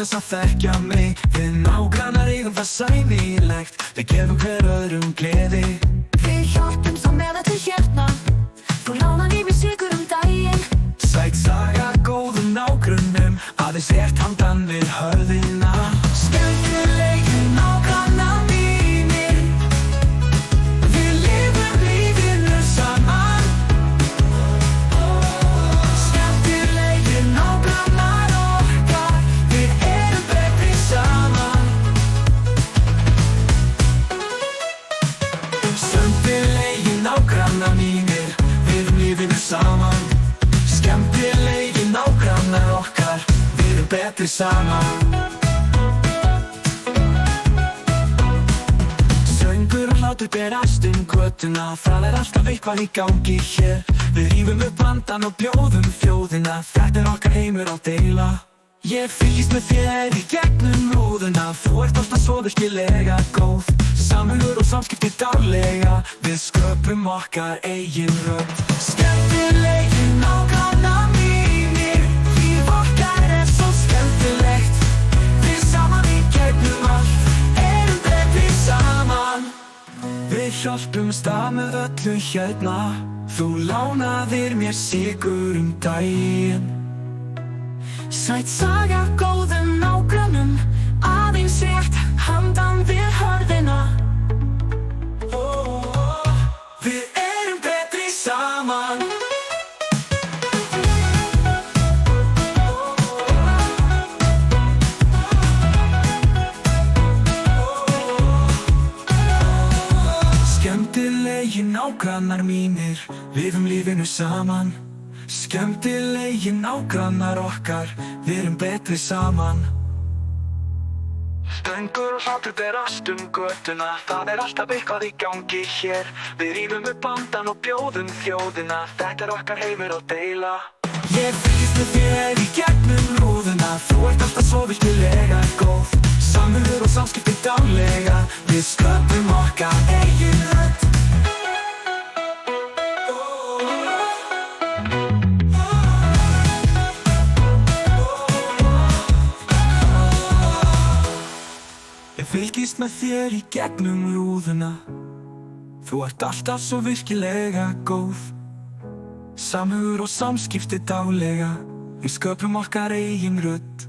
þess að þekkja mig. Við nágrannar eigum það sæmilegt, við gefum hver öðrum gleði. Við hjálpum þá með öllu hérna, þú lánar í mig sigur daginn. Sæt saga góðum nágrönnum, aðeins handan við hörðina. Skemmtilegir nágrannar mínir, við lifum lífinu saman. Skemmtilegir nágrannar okkar, við erum betri saman. Skemmtilegir nágrannar mínir, við lifum saman. Skemmtilegir nágrannar okkar, við erum betri saman. Söngur og hlátur berast götuna, það alltaf eitthvað í gangi hér. Við rífum upp andann og bjóðum þjóðina, þetta okkar heimur að deila. Ég fylgist með þér í gegnum rúðuna, þú alltaf svo virkilega góð. Samhugur og samskipti daglega, við sköpum okkar eigin rödd. Skemmtilegir nágrannar mínir, líf okkar svo skemmtilegt. Við saman í gegnum allt, erum betri saman. Við hjálpumst að með öllu hérna, þú lánaðir mér sigur daginn. Sæt saga góðum nágrannum, aðeins handan við hörðina. Við erum betri saman. Skemmtilegir nágrannar mínir, lifum lífinu saman. Skemmtilegir nágrannar okkar, við erum betri saman. Stöngur og hlátur berast götuna, það alltaf eitthvað í gangi hér. Við rífum upp andann og bjóðum þjóðina, þetta okkar heimur að deila. Ég fylgist með þér í gegnum rúðuna, þú alltaf svo virkilega góð. Samhugur og samskipti daglega, við sköpum okkar eigin rödd. Ég fylgist með þér í gegnum rúðuna, þú alltaf svo virkilega góð. Samhugur og samskipti daglega, við sköpum okkar eigin rödd.